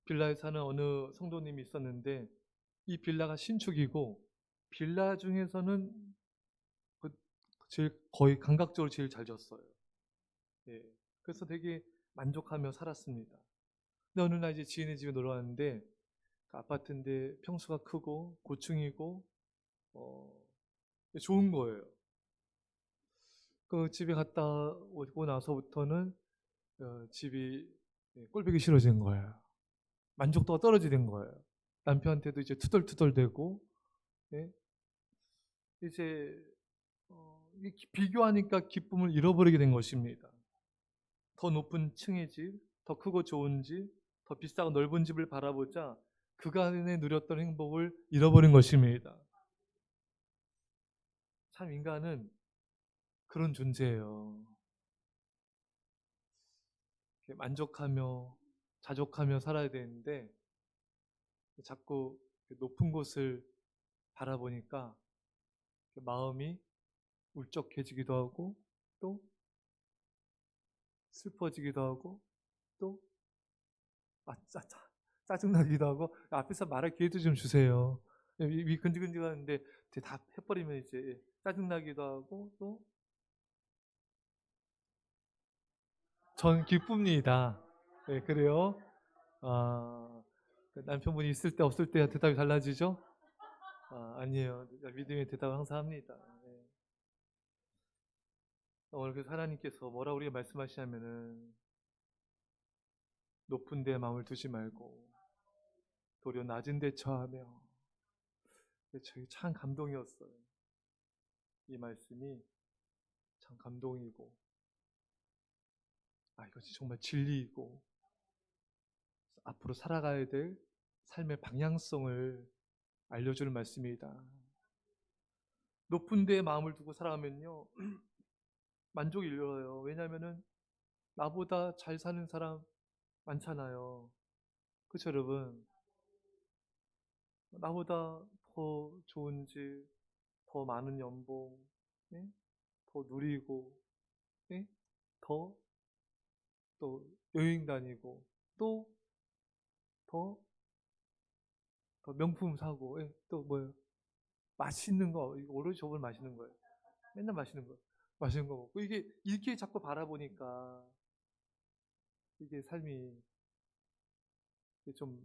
빌라에 사는 어느 성도님이 있었는데 이 빌라가 신축이고 빌라 중에서는 그 제일 거의 감각적으로 제일 잘 졌어요. 예. 그래서 되게 만족하며 살았습니다. 근데 어느 날 이제 지인의 집에 놀러 왔는데 그 아파트인데 평수가 크고 고층이고 어, 좋은 거예요. 그 집에 갔다 오고 나서부터는 집이 꼴보기 싫어진 거예요. 만족도가 떨어지는 거예요. 남편한테도 이제 투덜투덜대고 예? 이제 비교하니까 기쁨을 잃어버리게 된 것입니다. 더 높은 층의 집, 더 크고 좋은 집, 더 비싸고 넓은 집을 바라보자 그간에 누렸던 행복을 잃어버린 것입니다. 참 인간은 그런 존재예요. 만족하며 자족하며 살아야 되는데 자꾸 높은 곳을 바라보니까 마음이 울적해지기도 하고 또 슬퍼지기도 하고 또 아, 짜증나기도 하고 앞에서 말할 기회도 좀 주세요. 위 근질근질하는데 대답해버리면 이제 짜증나기도 하고 또 전 기쁩니다. 네, 그래요. 아, 남편분이 있을 때 없을 때 대답이 달라지죠? 아니에요. 믿음의 대답을 항상 합니다. 네. 오늘 그 하나님께서 뭐라 우리가 말씀하시냐면은 높은 데 마음을 두지 말고 도리어 낮은 데 처하며 저희 참 감동이었어요. 이 말씀이 참 감동이고 이것이 정말 진리이고 앞으로 살아가야 될 삶의 방향성을 알려주는 말씀이다. 높은 데에 마음을 두고 살아가면요 만족이 일어요. 왜냐하면은 나보다 잘 사는 사람 많잖아요. 그렇죠 여러분? 나보다 더 좋은 집, 더 많은 연봉, 예? 더 누리고, 예? 더 또 여행 다니고, 또 더 명품 사고, 예? 또 뭐예요? 맛있는 거, 이거 오로지 저걸 맛있는 거예요. 맨날 맛있는 거 먹고 이게 이렇게 자꾸 바라보니까 이게 삶이 좀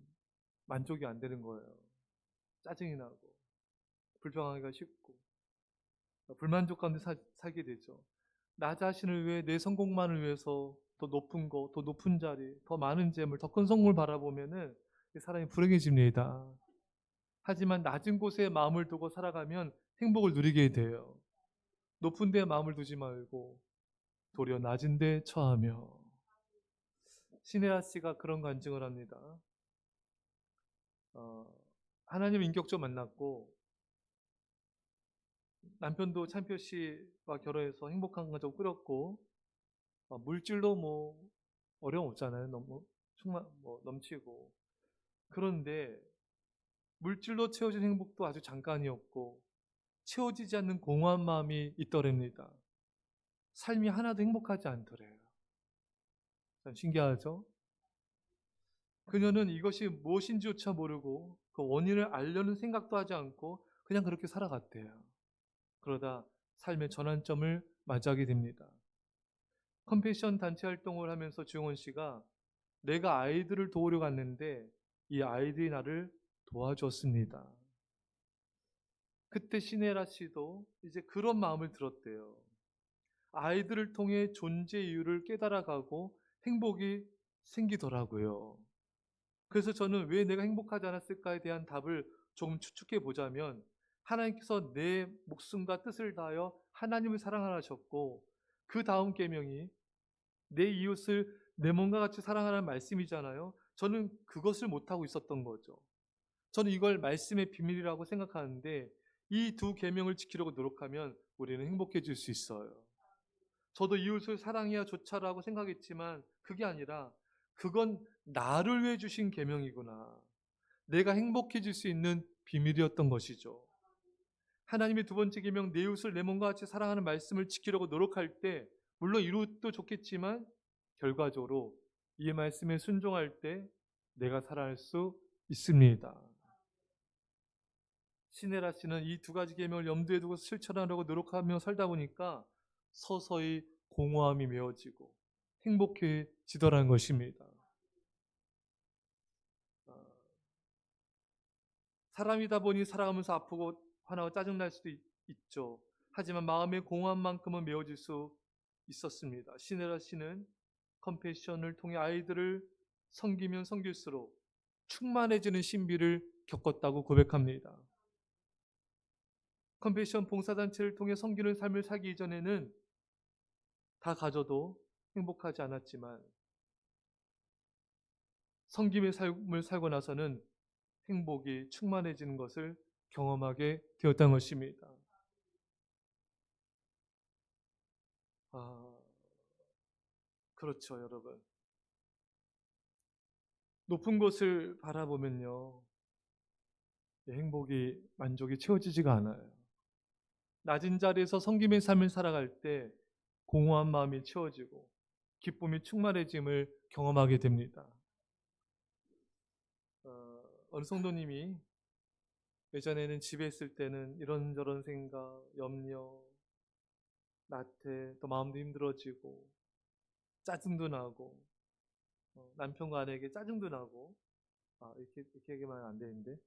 만족이 안 되는 거예요. 짜증이 나고 불평하기가 쉽고 불만족 가운데 살게 되죠. 나 자신을 위해 내 성공만을 위해서 더 높은 거, 더 높은 자리, 더 많은 재물, 더 큰 성공을 바라보면은 사람이 불행해집니다. 하지만 낮은 곳에 마음을 두고 살아가면 행복을 누리게 돼요. 높은 데에 마음을 두지 말고 도리어 낮은 데에 처하며 시네아 씨가 그런 간증을 합니다. 어, 하나님 인격적으로 만났고 남편도 찬표 씨와 결혼해서 행복한 가정 꾸렸고 물질도 뭐 어려움 없잖아요. 너무 충만 넘치고 그런데 물질로 채워진 행복도 아주 잠깐이었고 채워지지 않는 공허한 마음이 있더랍니다. 삶이 하나도 행복하지 않더래요. 참 신기하죠? 그녀는 이것이 무엇인지조차 모르고 그 원인을 알려는 생각도 하지 않고 그냥 그렇게 살아갔대요. 그러다 삶의 전환점을 맞이하게 됩니다. 컴패션 단체 활동을 하면서 주영원 씨가 내가 아이들을 도우려 갔는데 이 아이들이 나를 도와줬습니다. 그때 시네라 씨도 이제 그런 마음을 들었대요. 아이들을 통해 존재 이유를 깨달아가고 행복이 생기더라고요. 그래서 저는 왜 내가 행복하지 않았을까에 대한 답을 조금 추측해 보자면 하나님께서 내 목숨과 뜻을 다하여 하나님을 사랑하셨고 그 다음 계명이 내 이웃을 내 몸과 같이 사랑하라는 말씀이잖아요. 저는 그것을 못하고 있었던 거죠. 저는 이걸 말씀의 비밀이라고 생각하는데 이 두 계명을 지키려고 노력하면 우리는 행복해질 수 있어요. 저도 이웃을 사랑해야 좋자라고 생각했지만 그게 아니라 그건 나를 위해 주신 계명이구나. 내가 행복해질 수 있는 비밀이었던 것이죠. 하나님의 두 번째 계명 내 이웃을 내 몸과 같이 사랑하는 말씀을 지키려고 노력할 때 물론 이웃도 좋겠지만 결과적으로 이 말씀에 순종할 때 내가 살아갈 수 있습니다. 시네라 씨는 이 두 가지 계명을 염두에 두고 실천하려고 노력하며 살다 보니까 서서히 공허함이 메워지고 행복해지더라는 것입니다. 사람이다 보니 살아가면서 아프고 화나고 짜증날 수도 있죠. 하지만 마음의 공허함만큼은 메워질 수 있었습니다. 시네라 씨는 컴패션을 통해 아이들을 섬기면 섬길수록 충만해지는 신비를 겪었다고 고백합니다. 컴패션 봉사단체를 통해 섬기는 삶을 살기 이전에는 다 가져도 행복하지 않았지만 섬김의 삶을 살고 나서는 행복이 충만해지는 것을 경험하게 되었다는 것입니다. 그렇죠, 여러분. 높은 곳을 바라보면요, 행복이, 만족이 채워지지가 않아요. 낮은 자리에서 섬김의 삶을 살아갈 때 공허한 마음이 채워지고 기쁨이 충만해짐을 경험하게 됩니다. 어느 성도님이 예전에는 집에 있을 때는 이런저런 생각, 염려, 나태, 또 마음도 힘들어지고 짜증도 나고 남편과 아내에게 짜증도 나고 이렇게 얘기하면 안 되는데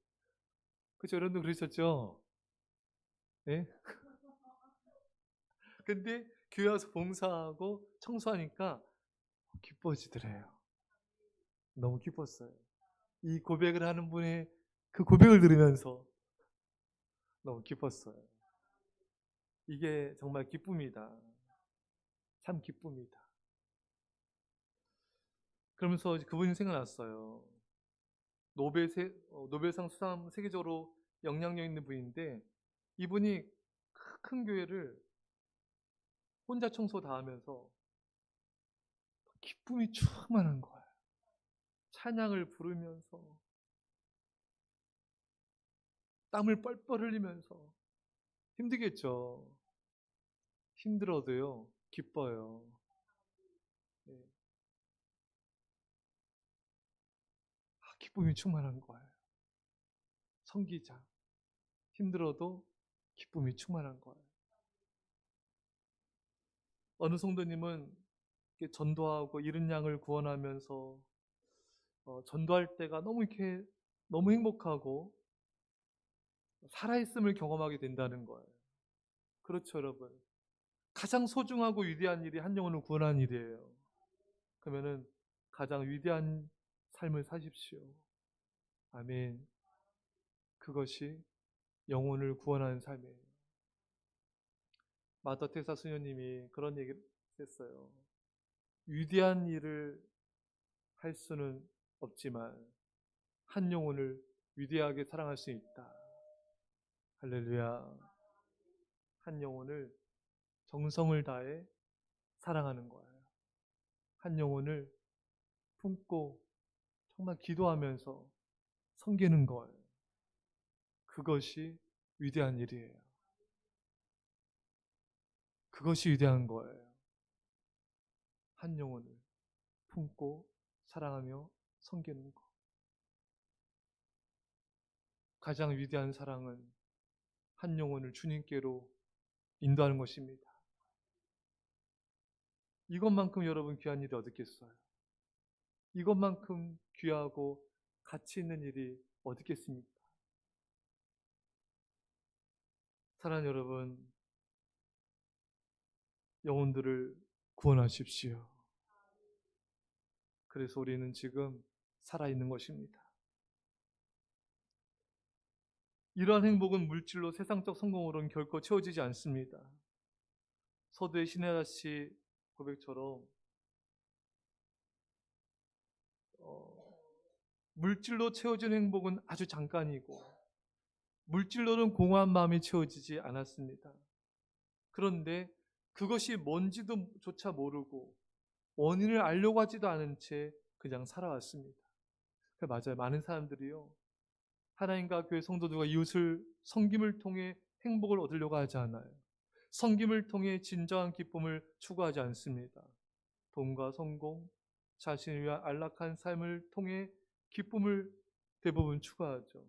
그죠? 여러분도 그러셨죠? 네? 근데 교회 와서 봉사하고 청소하니까 기뻐지더래요. 너무 기뻤어요. 이 고백을 하는 분의 그 고백을 들으면서 너무 기뻤어요. 이게 정말 기쁨이다. 참 기쁨이다. 그러면서 그분이 생각났어요. 노벨상 수상 세계적으로 영향력 있는 분인데 이분이 큰 교회를 혼자 청소 다 하면서 기쁨이 충만한 거예요. 찬양을 부르면서 땀을 뻘뻘 흘리면서 힘들겠죠. 힘들어도요. 기뻐요. 네. 기쁨이 충만한 거예요. 섬기자. 힘들어도 기쁨이 충만한 거예요. 어느 성도님은 전도하고 잃은 양을 구원하면서 전도할 때가 너무 행복하고 살아있음을 경험하게 된다는 거예요. 그렇죠, 여러분. 가장 소중하고 위대한 일이 한 영혼을 구원하는 일이에요. 그러면은 가장 위대한 삶을 사십시오. 아멘. 그것이 영혼을 구원하는 삶이에요. 마더 테사 수녀님이 그런 얘기를 했어요. 위대한 일을 할 수는 없지만 한 영혼을 위대하게 사랑할 수 있다. 할렐루야. 한 영혼을 정성을 다해 사랑하는 거예요. 한 영혼을 품고 정말 기도하면서 섬기는 거예요. 그것이 위대한 일이에요. 그것이 위대한 거예요. 한 영혼을 품고 사랑하며 섬기는 것. 가장 위대한 사랑은 한 영혼을 주님께로 인도하는 것입니다. 이것만큼 여러분 귀한 일이 어디 있겠어요? 이것만큼 귀하고 가치 있는 일이 어디 있겠습니까? 사랑하는 여러분, 영혼들을 구원하십시오. 그래서 우리는 지금 살아있는 것입니다. 이러한 행복은 물질로 세상적 성공으로는 결코 채워지지 않습니다. 서두에 신혜라 씨 고백처럼 물질로 채워진 행복은 아주 잠깐이고 물질로는 공허한 마음이 채워지지 않았습니다. 그런데 그것이 뭔지도 조차 모르고 원인을 알려고 하지도 않은 채 그냥 살아왔습니다. 맞아요. 많은 사람들이요. 하나님과 교회 성도들과 이웃을 섬김을 통해 행복을 얻으려고 하지 않아요. 섬김을 통해 진정한 기쁨을 추구하지 않습니다. 돈과 성공, 자신을 위한 안락한 삶을 통해 기쁨을 대부분 추구하죠.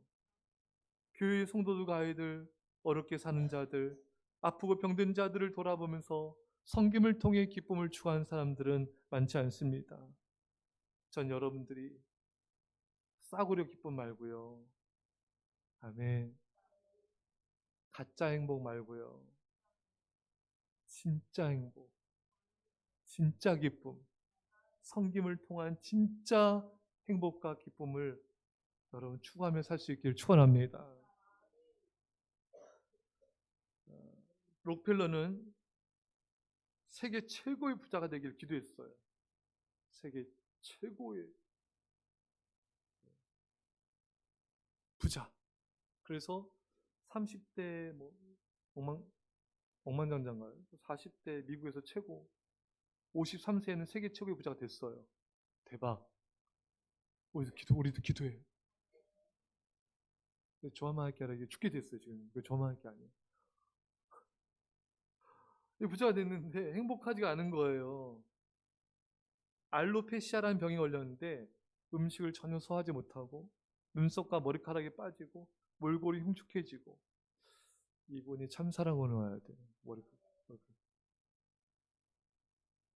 교회 성도들 아이들, 어렵게 사는 자들, 아프고 병든 자들을 돌아보면서 섬김을 통해 기쁨을 추구하는 사람들은 많지 않습니다. 전 여러분들이 싸구려 기쁨 말고요. 아멘. 가짜 행복 말고요. 진짜 행복, 진짜 기쁨, 섬김을 통한 진짜 행복과 기쁨을 여러분 추구하며 살 수 있기를 축원합니다. 록펠러는 세계 최고의 부자가 되길 기도했어요. 세계 최고의 부자. 그래서 30대 뭐 억만장자인가요? 40대 미국에서 최고, 53세에는 세계 최고의 부자가 됐어요. 대박. 우리도 기도해요. 저만 할 게 아니라 이게 죽게 됐어요. 지금 저만 할 게 아니에요. 부자가 됐는데 행복하지가 않은 거예요. 알로페시아라는 병이 걸렸는데 음식을 전혀 소화하지 못하고 눈썹과 머리카락이 빠지고 몰골이 흉측해지고, 이분이 참사랑을 와야 돼요. 머리카락.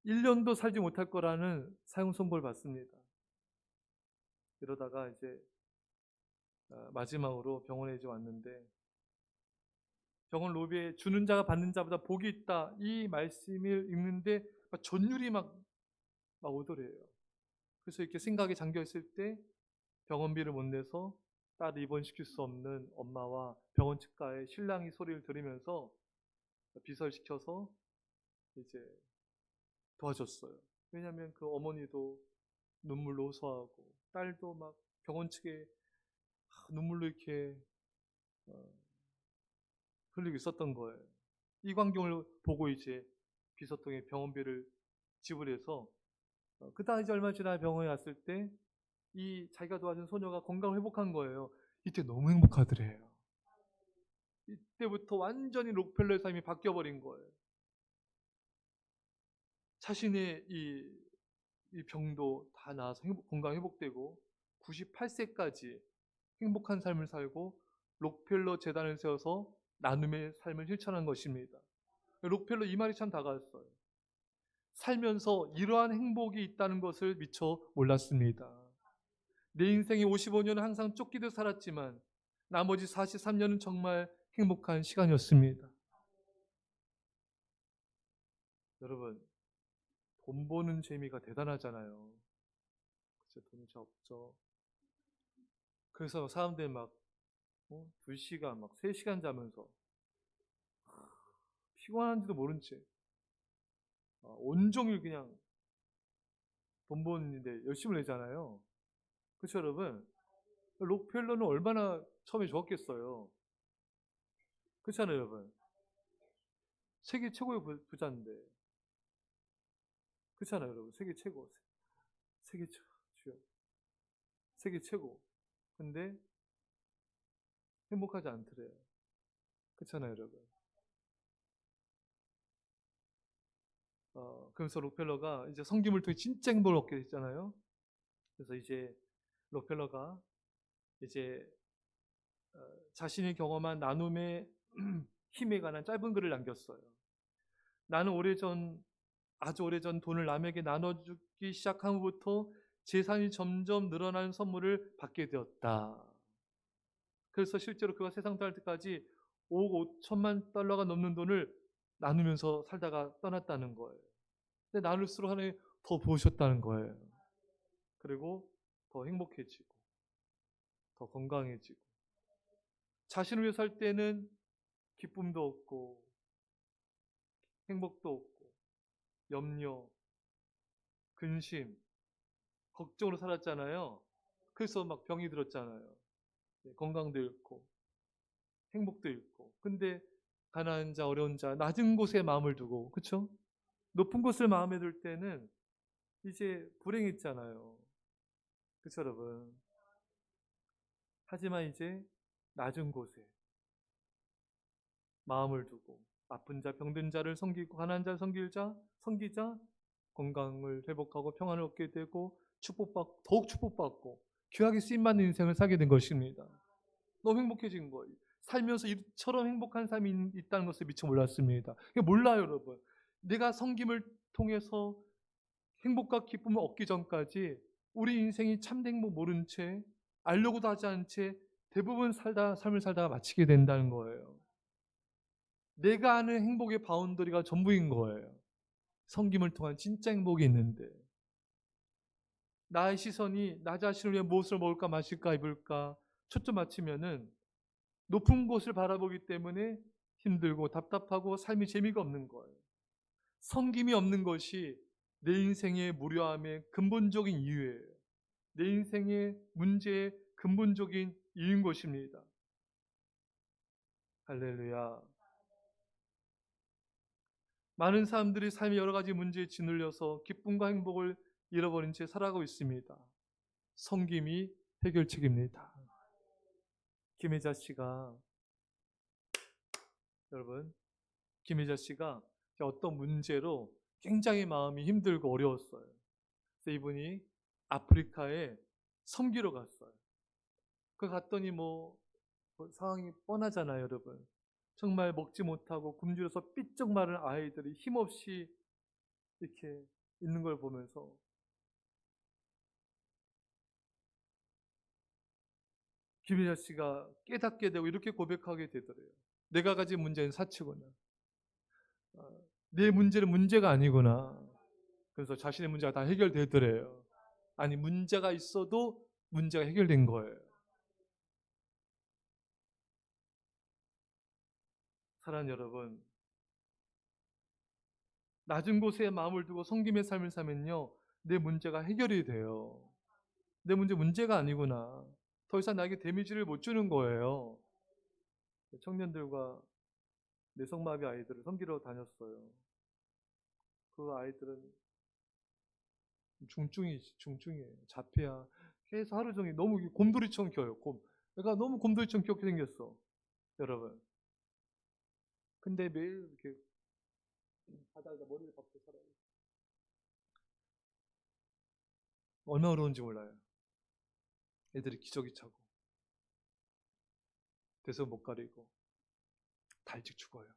1년도 살지 못할 거라는 사형 선고를 받습니다. 이러다가 이제 마지막으로 병원에 이제 왔는데, 병원 로비에 주는 자가 받는 자보다 복이 있다, 이 말씀을 읽는데 전율이 막 오더래요. 그래서 이렇게 생각에 잠겨 있을 때 병원비를 못 내서 딸을 입원시킬 수 없는 엄마와 병원 측과의 신랑이 소리를 들으면서 비설시켜서 이제 도와줬어요. 왜냐하면 그 어머니도 눈물로 호소하고 딸도 막 병원 측에 눈물로 이렇게 흘리고 있었던 거예요. 이 광경을 보고 이제 비서통에 병원비를 지불해서 그다음 이제 얼마 지나 병원에 왔을 때 이 자기가 도와준 소녀가 건강 회복한 거예요. 이때 너무 행복하더래요. 이때부터 완전히 록펠러의 삶이 바뀌어버린 거예요. 자신의 이 병도 다 나아서 건강 회복되고 98세까지 행복한 삶을 살고 록펠러 재단을 세워서 나눔의 삶을 실천한 것입니다. 록펠러 이 말이 참 다가왔어요. 살면서 이러한 행복이 있다는 것을 미처 몰랐습니다. 내 인생의 55년은 항상 쫓기듯 살았지만 나머지 43년은 정말 행복한 시간이었습니다. 여러분, 돈 버는 재미가 대단하잖아요. 그쵸, 돈이 잘 없죠. 그래서 사람들이 막 2시간, 막 3시간 자면서 피곤한지도 모른 채 온종일 그냥 돈 버는데 열심히 내잖아요. 그렇죠, 여러분? 록펠러는 얼마나 처음에 좋았겠어요. 그렇잖아요, 여러분? 세계 최고의 부자인데. 그렇잖아요, 여러분? 세계 최고. 세계 주요. 세계 최고. 근데 행복하지 않더래요. 그렇잖아요, 여러분? 그래서 록펠러가 이제 섬김을 통해 진짜 행복을 얻게 됐잖아요. 그래서 이제 록펠러가 이제 자신이 경험한 나눔의 힘에 관한 짧은 글을 남겼어요. 나는 아주 오래전 돈을 남에게 나눠주기 시작한 후부터 재산이 점점 늘어나는 선물을 받게 되었다. 그래서 실제로 그가 세상 떠날 때까지 5억 5천만 달러가 넘는 돈을 나누면서 살다가 떠났다는 거예요. 근데 나눌수록 하나님 더 부으셨다는 거예요. 그리고 더 행복해지고 더 건강해지고, 자신을 위해 살 때는 기쁨도 없고 행복도 없고 염려, 근심, 걱정으로 살았잖아요. 그래서 막 병이 들었잖아요. 건강도 잃고 행복도 잃고. 근데 가난한 자, 어려운 자, 낮은 곳에 마음을 두고, 그렇죠? 높은 곳을 마음에 둘 때는 이제 불행했잖아요. 그렇죠, 여러분? 하지만 이제 낮은 곳에 마음을 두고 아픈 자, 병든 자를 섬기고 가난한 자를 섬기자 건강을 회복하고 평안을 얻게 되고 더욱 축복받고 귀하게 쓰임받는 인생을 살게 된 것입니다. 너무 행복해진 거예요. 살면서 이처럼 행복한 삶이 있다는 것을 미처 몰랐습니다. 몰라요, 여러분. 내가 섬김을 통해서 행복과 기쁨을 얻기 전까지 우리 인생이 참된 행복 모른 채, 알려고도 하지 않은 채 대부분 삶을 살다가 마치게 된다는 거예요. 내가 아는 행복의 바운더리가 전부인 거예요. 섬김을 통한 진짜 행복이 있는데, 나의 시선이 나 자신을 위해 무엇을 먹을까 마실까 입을까 초점 맞추면은 높은 곳을 바라보기 때문에 힘들고 답답하고 삶이 재미가 없는 거예요. 섬김이 없는 것이 내 인생의 무료함의 근본적인 이유예요. 내 인생의 문제의 근본적인 이유인 것입니다. 할렐루야. 많은 사람들이 삶의 여러 가지 문제에 짓눌려서 기쁨과 행복을 잃어버린 채 살아가고 있습니다. 섬김이 해결책입니다. 김혜자 씨가, 여러분, 김혜자 씨가 어떤 문제로 굉장히 마음이 힘들고 어려웠어요. 그래서 이분이 아프리카에 섬기러 갔어요. 그 갔더니 상황이 뻔하잖아요, 여러분. 정말 먹지 못하고 굶주려서 삐쩍 마른 아이들이 힘없이 이렇게 있는 걸 보면서 김혜자 씨가 깨닫게 되고 이렇게 고백하게 되더래요. 내가 가진 문제는 사치구나. 내 문제는 문제가 아니구나. 그래서 자신의 문제가 다 해결되더래요. 아니, 문제가 있어도 문제가 해결된 거예요. 사랑하는 여러분, 낮은 곳에 마음을 두고 섬김의 삶을 사면요, 내 문제가 해결이 돼요. 내 문제가 아니구나. 더 이상 나에게 데미지를 못 주는 거예요. 청년들과 내성마비 아이들을 섬기러 다녔어요. 그 아이들은 중증이에요. 자폐야. 계속 하루 종일 너무 곰돌이처럼 켜요. 내가 너무 곰돌이처럼 귀엽게 생겼어, 여러분. 근데 매일 이렇게 바닥에다 머리를 박고 살아요. 얼마나 어려운지 몰라요. 애들이 기저귀 차고 대서 못 가리고 다 일찍 죽어요.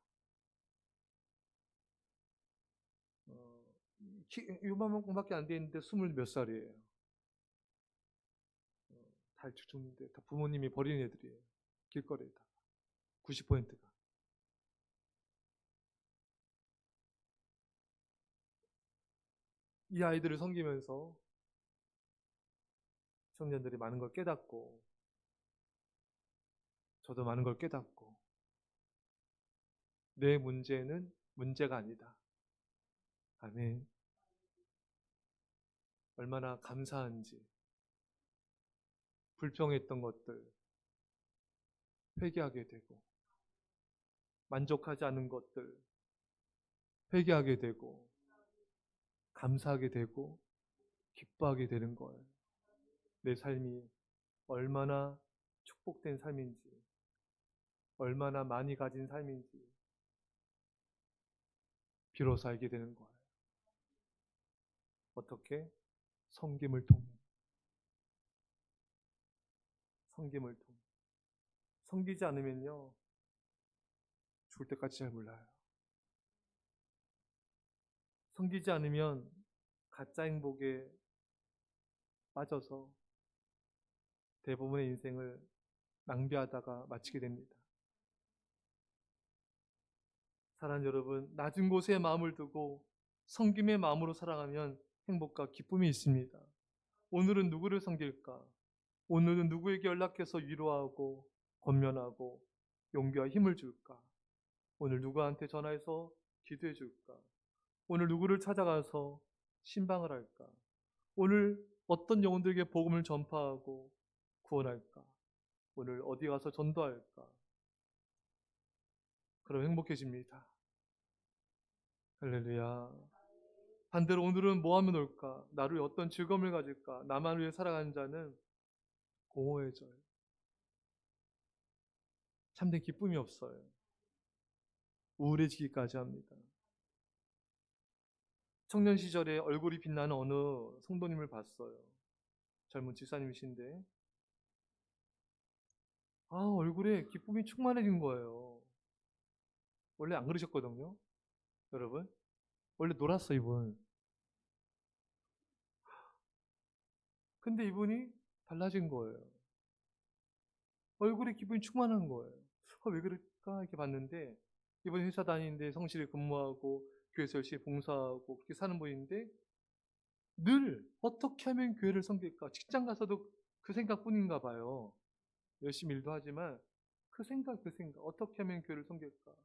요만큼밖에 안 돼 있는데 20몇 살이에요. 다 일찍 죽는데 다 부모님이 버린 애들이에요. 길거리에다 90%가. 이 아이들을 섬기면서 청년들이 많은 걸 깨닫고, 저도 많은 걸 깨닫고, 내 문제는 문제가 아니다. 아멘. 얼마나 감사한지. 불평했던 것들 회개하게 되고, 만족하지 않은 것들 회개하게 되고, 감사하게 되고, 기뻐하게 되는 거예요. 내 삶이 얼마나 축복된 삶인지, 얼마나 많이 가진 삶인지 비로소 알게 되는 거예요. 어떻게? 섬김을 통해. 섬김을 통해. 섬기지 않으면요, 죽을 때까지 잘 몰라요. 섬기지 않으면 가짜 행복에 빠져서 대부분의 인생을 낭비하다가 마치게 됩니다. 사랑하는 여러분, 낮은 곳에 마음을 두고 섬김의 마음으로 살아가면 행복과 기쁨이 있습니다. 오늘은 누구를 섬길까? 오늘은 누구에게 연락해서 위로하고 권면하고 용기와 힘을 줄까? 오늘 누구한테 전화해서 기도해 줄까? 오늘 누구를 찾아가서 신방을 할까? 오늘 어떤 영혼들에게 복음을 전파하고 구원할까? 오늘 어디 가서 전도할까? 그럼 행복해집니다. 할렐루야. 반대로 오늘은 뭐 하면 올까? 나를 위해 어떤 즐거움을 가질까? 나만 위해 살아가는 자는 공허해져요. 참된 기쁨이 없어요. 우울해지기까지 합니다. 청년 시절에 얼굴이 빛나는 어느 성도님을 봤어요. 젊은 집사님이신데 얼굴에 기쁨이 충만해진 거예요. 원래 안 그러셨거든요. 여러분. 원래 놀았어 이분. 근데 이분이 달라진 거예요. 얼굴에 기분이 충만한 거예요. 왜 그럴까 이렇게 봤는데 이번 회사 다니는데 성실히 근무하고 교회에서 열심히 봉사하고 그렇게 사는 분인데 늘 어떻게 하면 교회를 섬길까? 직장 가서도 그 생각뿐인가 봐요. 열심히 일도 하지만 그 생각 어떻게 하면 교회를 섬길까?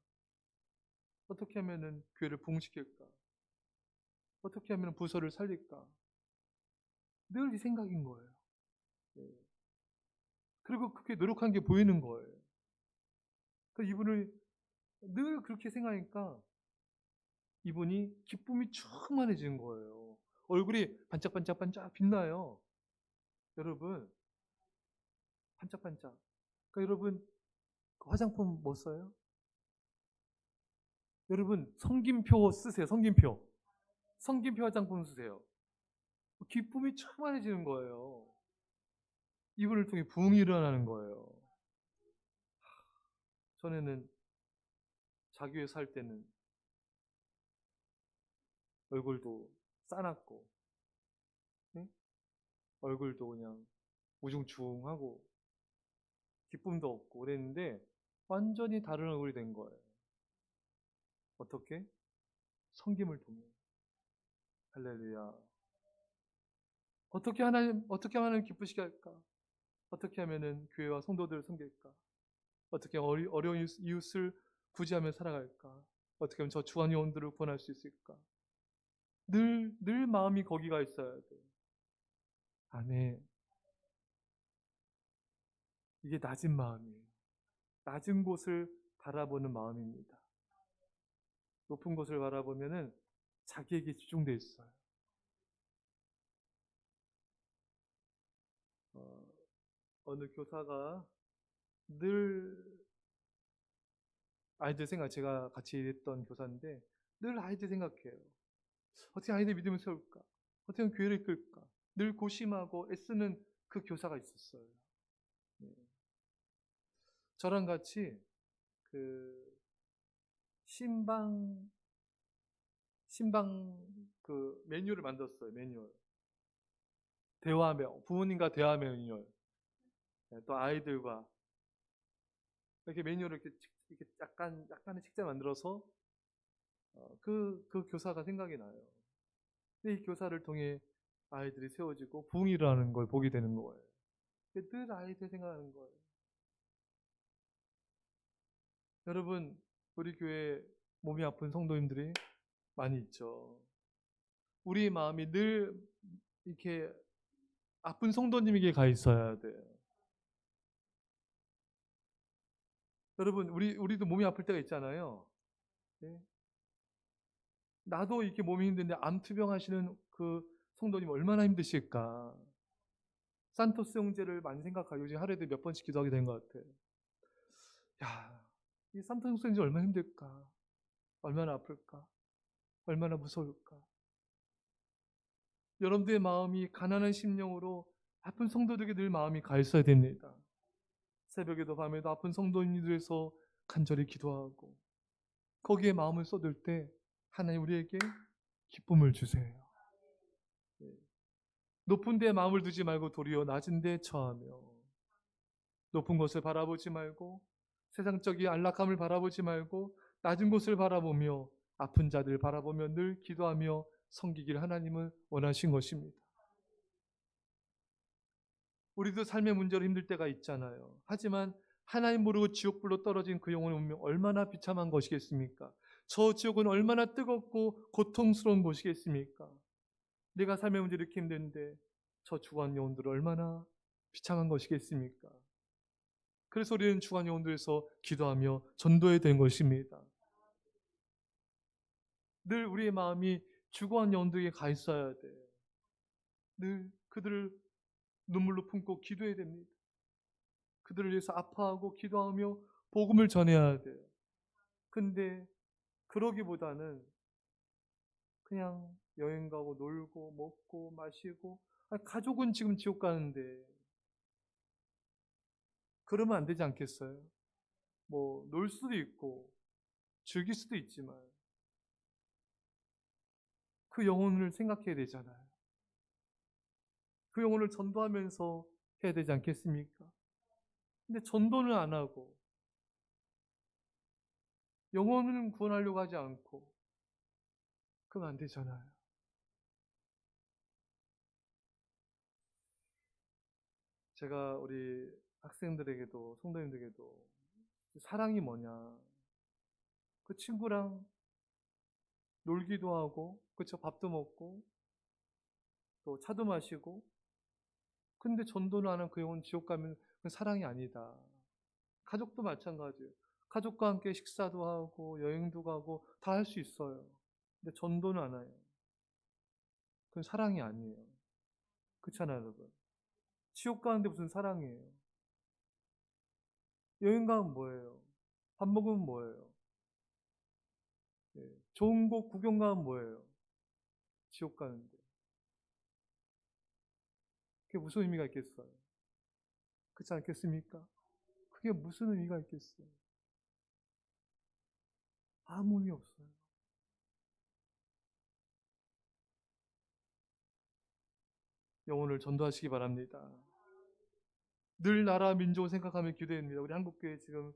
어떻게 하면은 교회를 부흥시킬까? 어떻게 하면 부서를 살릴까? 늘 이 생각인 거예요. 네. 그리고 그렇게 노력한 게 보이는 거예요. 이분을 늘 그렇게 생각하니까 이분이 기쁨이 충만해지는 거예요. 얼굴이 반짝반짝반짝 빛나요. 여러분, 반짝반짝. 여러분, 화장품 뭐 써요? 여러분, 성김표 쓰세요. 성김표. 성김표 화장품 쓰세요. 기쁨이 충만해지는 거예요. 이분을 통해 부흥이 일어나는 거예요. 전에는 자기회 살 때는 얼굴도 싸놨고, 네? 얼굴도 그냥 우중충하고 기쁨도 없고 그랬는데 완전히 다른 얼굴이 된 거예요. 어떻게? 섬김을 통해. 할렐루야. 어떻게 하나님 기쁘시게 할까? 어떻게 하면은 교회와 성도들을 섬길까? 어떻게 어려운 이웃을 구제하며 살아갈까? 어떻게 하면 저 주한 영혼들을 구원할 수 있을까? 늘 마음이 거기가 있어야 돼. 안에 이게 낮은 마음이에요. 낮은 곳을 바라보는 마음입니다. 높은 곳을 바라보면은 자기에게 집중돼 있어요. 어느 교사가 늘 아이들 생각, 제가 같이 일했던 교사인데 늘 아이들 생각해요. 어떻게 아이들 믿음을 세울까? 어떻게 하면 교회를 이끌까? 늘 고심하고 애쓰는 그 교사가 있었어요. 네. 저랑 같이 그 신방 그 매뉴얼을 만들었어요. 매뉴얼. 부모님과 대화 매뉴얼. 네, 또 아이들과 이렇게 매뉴얼을 이렇게 약간의 책자 만들어서 그 교사가 생각이 나요. 근데 이 교사를 통해 아이들이 세워지고 부흥이 일어나는 걸 보게 되는 거예요. 늘 아이들 생각하는 거예요. 여러분, 우리 교회 몸이 아픈 성도님들이 많이 있죠. 우리 마음이 늘 이렇게 아픈 성도님에게 가 있어야 돼요. 여러분, 우리도 몸이 아플 때가 있잖아요. 네? 나도 이렇게 몸이 힘든데 암투병 하시는 그 성도님 얼마나 힘드실까. 산토스 형제를 많이 생각하고 요즘 하루에도 몇 번씩 기도하게 된 것 같아요. 야, 이 산토스 형제 얼마나 힘들까. 얼마나 아플까. 얼마나 무서울까. 여러분들의 마음이 가난한 심령으로 아픈 성도들에게 늘 마음이 가 있어야 됩니다. 새벽에도 밤에도 아픈 성도님들 위해서 간절히 기도하고 거기에 마음을 쏟을 때 하나님 우리에게 기쁨을 주세요. 네. 높은 데 마음을 두지 말고 도리어 낮은 데 처하며 높은 곳을 바라보지 말고 세상적인 안락함을 바라보지 말고 낮은 곳을 바라보며 아픈 자들 바라보며 늘 기도하며 섬기기를 하나님은 원하신 것입니다. 우리도 삶의 문제로 힘들 때가 있잖아요. 하지만 하나님 모르고 지옥불로 떨어진 그 영혼의 운명 얼마나 비참한 것이겠습니까? 저 지옥은 얼마나 뜨겁고 고통스러운 곳이겠습니까? 내가 삶의 문제로 이렇게 힘든데 저 주간 영혼들 얼마나 비참한 것이겠습니까? 그래서 우리는 주간 영혼들에서 기도하며 전도해야 되는 것입니다. 늘 우리의 마음이 주간 영혼들에게 가 있어야 돼요. 늘 그들을 눈물로 품고 기도해야 됩니다. 그들을 위해서 아파하고 기도하며 복음을 전해야 돼요. 근데 그러기보다는 그냥 여행 가고 놀고 먹고 마시고 가족은 지금 지옥 가는데 그러면 안 되지 않겠어요? 뭐 놀 수도 있고 즐길 수도 있지만 그 영혼을 생각해야 되잖아요. 그 영혼을 전도하면서 해야 되지 않겠습니까? 근데 전도는 안 하고 영혼을 구원하려고 하지 않고 그러면 안 되잖아요. 제가 우리 학생들에게도 성도님들에게도 사랑이 뭐냐, 그 친구랑 놀기도 하고 그쵸, 밥도 먹고 또 차도 마시고, 근데 전도는 안 하는 그 영혼 지옥 가면 그건 사랑이 아니다. 가족도 마찬가지예요. 가족과 함께 식사도 하고 여행도 가고 다 할 수 있어요. 근데 전도는 안 해요. 그건 사랑이 아니에요. 그렇잖아요, 여러분. 지옥 가는데 무슨 사랑이에요? 여행 가면 뭐예요? 밥 먹으면 뭐예요? 예, 좋은 곳 구경 가면 뭐예요? 지옥 가는데. 그게 무슨 의미가 있겠어요? 그렇지 않겠습니까? 그게 무슨 의미가 있겠어요? 아무 의미 없어요. 영혼을 전도하시기 바랍니다. 늘 나라 민족을 생각하며 기도합니다. 우리 한국교회 지금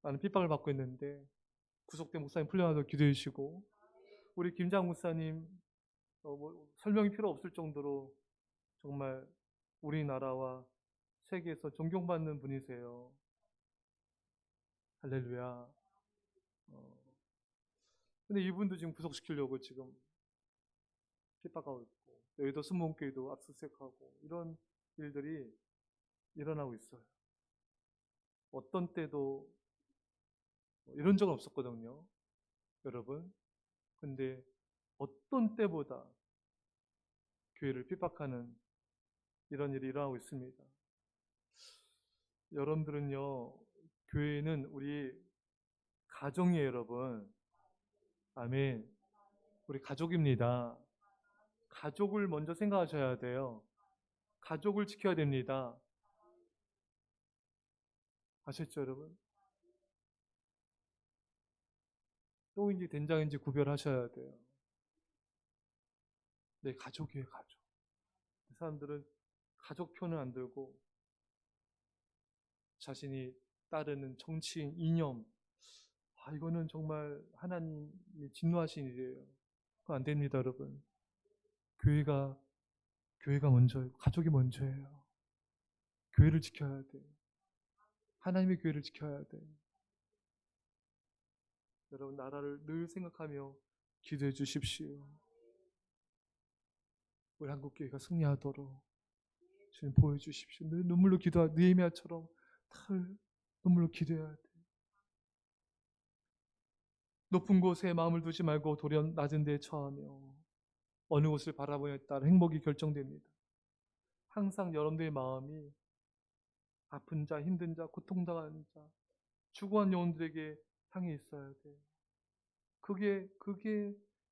많은 핍박을 받고 있는데 구속된 목사님 풀려나도 기도해 주시고, 우리 김장 목사님 뭐 설명이 필요 없을 정도로 정말 우리나라와 세계에서 존경받는 분이세요. 할렐루야. 어, 근데 이분도 지금 구속시키려고 지금 핍박하고 있고, 여의도 순복음교회도 압수수색하고 이런 일들이 일어나고 있어요. 어떤 때도 이런 적은 없었거든요, 여러분. 근데 어떤 때보다 교회를 핍박하는 이런 일이 일어나고 있습니다. 여러분들은요, 교회는 우리 가정이에요, 여러분. 아멘. 우리 가족입니다. 가족을 먼저 생각하셔야 돼요. 가족을 지켜야 됩니다. 아셨죠, 여러분? 똥인지 된장인지 구별하셔야 돼요. 내 가족이에요, 가족. 그 사람들은 가족 편을 안 들고 자신이 따르는 정치인 이념, 이거는 정말 하나님이 진노하신 일이에요. 그거 안 됩니다, 여러분. 교회가 먼저예요. 가족이 먼저예요. 교회를 지켜야 돼요. 하나님의 교회를 지켜야 돼요. 여러분, 나라를 늘 생각하며 기도해 주십시오. 우리 한국교회가 승리하도록 주님 보여주십시오. 늘 눈물로 기도하, 느헤미야처럼 늘 눈물로 기도해야 돼요. 높은 곳에 마음을 두지 말고 도련 낮은 데에 처하며 어느 곳을 바라보냐에 따라 행복이 결정됩니다. 항상 여러분들의 마음이 아픈 자, 힘든 자, 고통당하는 자, 죽어간 영혼들에게 향해 있어야 돼요.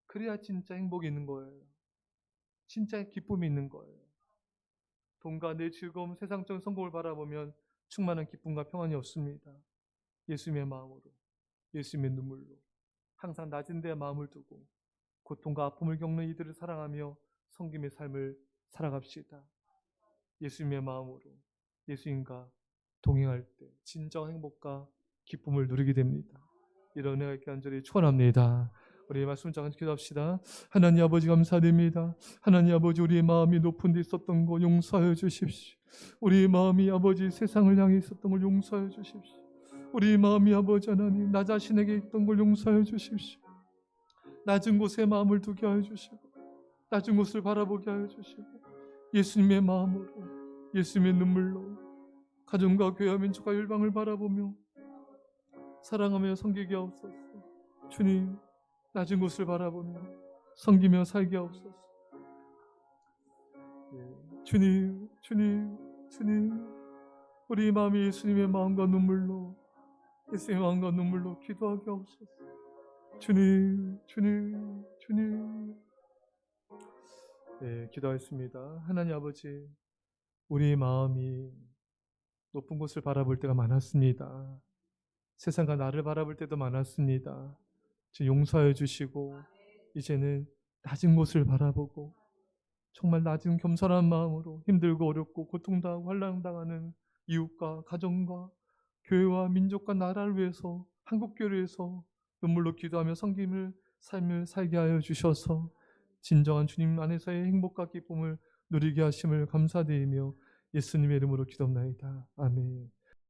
그래야 진짜 행복이 있는 거예요. 진짜 기쁨이 있는 거예요. 돈과 내 즐거움, 세상적인 성공을 바라보면 충만한 기쁨과 평안이 없습니다. 예수님의 마음으로, 예수님의 눈물로 항상 낮은 데 마음을 두고 고통과 아픔을 겪는 이들을 사랑하며 섬김의 삶을 살아갑시다. 예수님의 마음으로 예수님과 동행할 때 진정 행복과 기쁨을 누리게 됩니다. 이런 은혜가 있게 간절히 축원합니다. 우리 말씀 잠깐 기도합시다. 하나님 아버지 감사드립니다. 하나님 아버지, 우리의 마음이 높은 데 있었던 거 용서하여 주십시오. 우리의 마음이 아버지 세상을 향해 있었던 걸 용서하여 주십시오. 우리의 마음이 아버지 하나님 나 자신에게 있던 걸 용서하여 주십시오. 낮은 곳에 마음을 두게 하여 주시고 낮은 곳을 바라보게 하여 주시고 예수님의 마음으로, 예수님의 눈물로 가정과 교회와 민족과 열방을 바라보며 사랑하며 섬기게 하옵소서. 주님, 낮은 곳을 바라보며 섬기며 살게 하옵소서. 주님, 주님, 주님, 우리 마음이 예수님의 마음과 눈물로, 예수님의 마음과 눈물로 기도하게 하옵소서. 주님, 주님, 주님. 네, 기도하겠습니다. 하나님 아버지, 우리의 마음이 높은 곳을 바라볼 때가 많았습니다. 세상과 나를 바라볼 때도 많았습니다. 주 용서해 주시고 이제는 낮은 곳을 바라보고 정말 낮은 겸손한 마음으로 힘들고 어렵고 고통당하고 환난당하는 이웃과 가정과 교회와 민족과 나라를 위해서 한국교회를 위해서 눈물로 기도하며 섬김을 삶을 살게 하여 주셔서 진정한 주님 안에서의 행복과 기쁨을 누리게 하심을 감사드리며 예수님의 이름으로 기도합나이다. 아멘.